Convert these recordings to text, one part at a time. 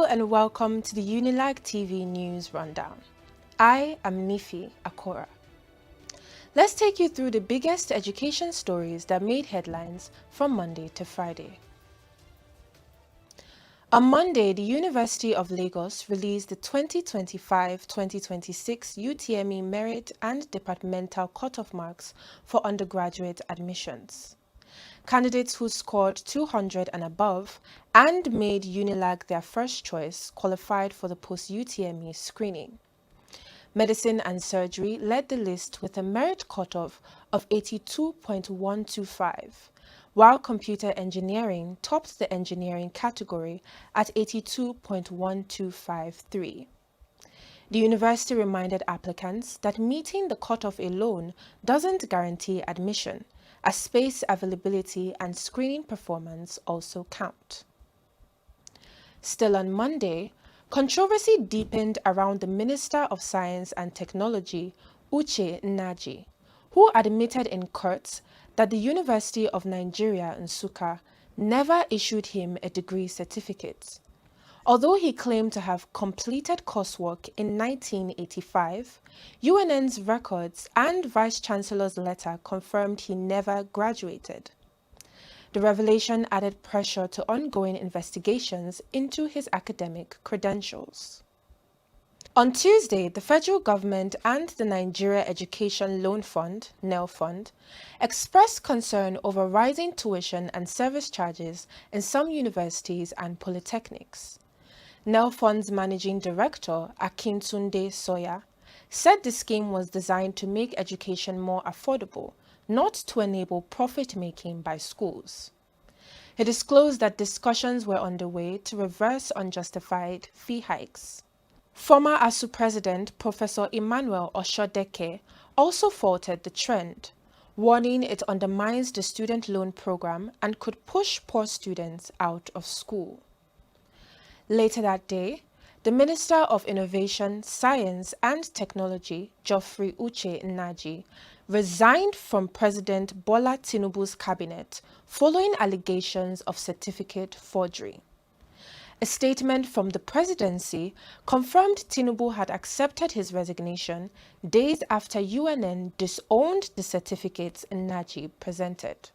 and welcome to the UNILAG TV News Rundown. I am Nifi Akora. Let's take you through the biggest education stories that made headlines from Monday to Friday. On Monday, the University of Lagos released the 2025-2026 UTME Merit and Departmental Cutoff Marks for undergraduate admissions. Candidates who scored 200 and above and made UNILAG their first choice qualified for the post-UTME screening. Medicine and surgery led the list with a merit cutoff of 82.125, while computer engineering topped the engineering category at 82.1253. The university reminded applicants that meeting the cutoff alone doesn't guarantee admission, as space availability and screening performance also count. Still on Monday, controversy deepened around the Minister of Science and Technology, Uche Nnaji, who admitted in court that the University of Nigeria, Nsukka, never issued him a degree certificate. Although he claimed to have completed coursework in 1985, UNN's records and Vice-Chancellor's letter confirmed he never graduated. The revelation added pressure to ongoing investigations into his academic credentials. On Tuesday, the federal government and the Nigeria Education Loan Fund, NELFUND, expressed concern over rising tuition and service charges in some universities and polytechnics. NELFUND's managing director, Akintunde Soya, said the scheme was designed to make education more affordable, not to enable profit-making by schools. He disclosed that discussions were underway to reverse unjustified fee hikes. Former ASUU President Professor Emmanuel Oshodeke also faulted the trend, warning it undermines the student loan program and could push poor students out of school. Later that day, the Minister of Innovation, Science and Technology, Geoffrey Uche Nnaji, resigned from President Bola Tinubu's cabinet following allegations of certificate forgery. A statement from the presidency confirmed Tinubu had accepted his resignation days after UNN disowned the certificates Nnaji presented.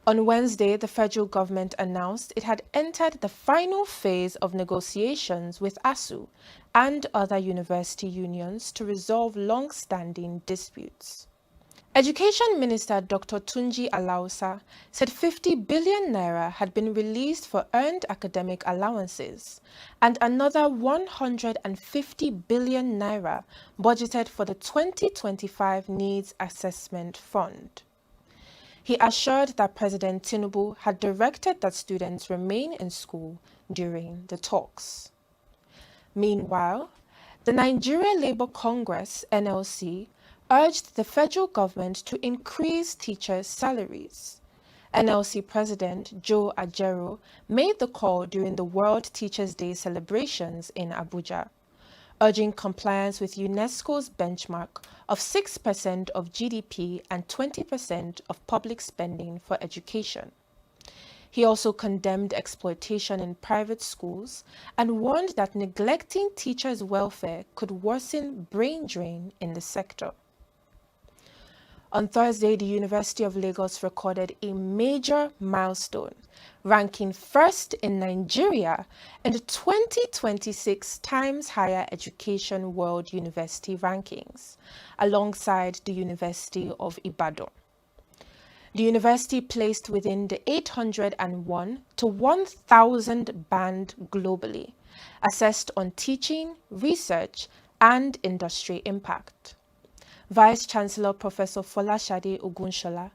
On Wednesday, the federal government announced it had entered the final phase of negotiations with ASUU and other university unions to resolve long-standing disputes. Education Minister Dr. Tunji Alausa said 50 billion naira had been released for earned academic allowances and another 150 billion naira budgeted for the 2025 Needs Assessment Fund. He assured that President Tinubu had directed that students remain in school during the talks. Meanwhile, the Nigeria Labour Congress, NLC, urged the federal government to increase teachers' salaries. NLC President Joe Ajaero made the call during the World Teachers' Day celebrations in Abuja, urging compliance with UNESCO's benchmark of 6% of GDP and 20% of public spending for education. He also condemned exploitation in private schools and warned that neglecting teachers' welfare could worsen brain drain in the sector. On Thursday, the University of Lagos recorded a major milestone, ranking first in Nigeria in the 2026 Times Higher Education World University Rankings, alongside the University of Ibadan. The university placed within the 801 to 1,000 band globally, assessed on teaching, research, and industry impact. Vice-Chancellor Professor Folashade Ogunshola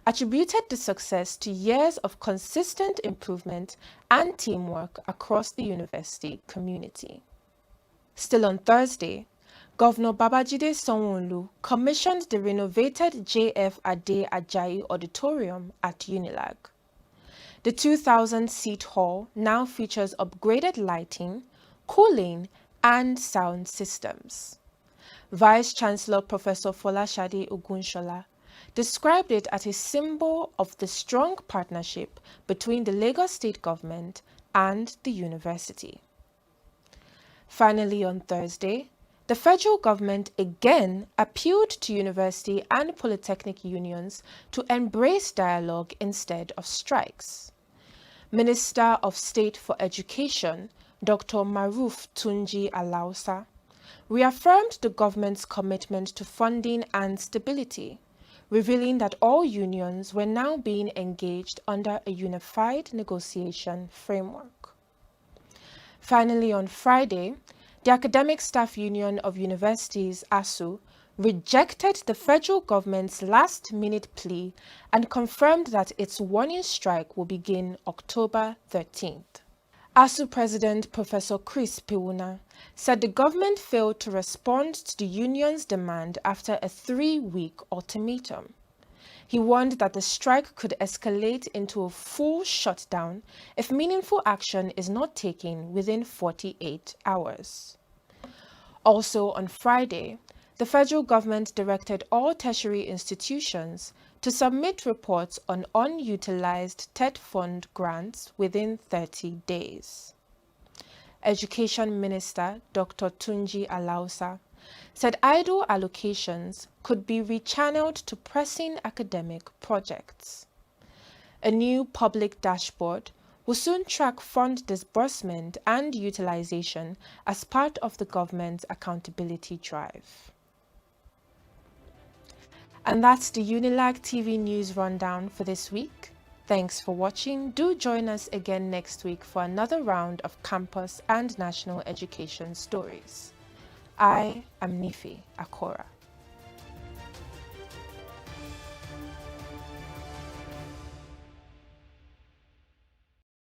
attributed the success to years of consistent improvement and teamwork across the university community. Still on Thursday, Governor Babajide Sanwo-Olu commissioned the renovated J.F. Ade Ajayi Auditorium at UNILAG. The 2,000-seat hall now features upgraded lighting, cooling, and sound systems. Vice-Chancellor Professor Folashade Ogunshola described it as a symbol of the strong partnership between the Lagos State Government and the university. Finally, on Thursday, the federal government again appealed to university and polytechnic unions to embrace dialogue instead of strikes. Minister of State for Education, Dr. Maruf Tunji Alausa, reaffirmed the government's commitment to funding and stability, revealing that all unions were now being engaged under a unified negotiation framework. Finally, on Friday, the Academic Staff Union of Universities, ASUU, rejected the federal government's last-minute plea and confirmed that its warning strike will begin October 13th. ASUU President Professor Chris Pewuna said the government failed to respond to the union's demand after a 3-week ultimatum. He warned that the strike could escalate into a full shutdown if meaningful action is not taken within 48 hours. Also on Friday, the federal government directed all tertiary institutions to submit reports on unutilized TETFund grants within 30 days. Education Minister Dr. Tunji Alausa said idle allocations could be rechanneled to pressing academic projects. A new public dashboard will soon track fund disbursement and utilization as part of the government's accountability drive. And that's the UNILAG TV News Rundown for this week. Thanks for watching. Do join us again next week for another round of campus and national education stories. I am Nifi Akora.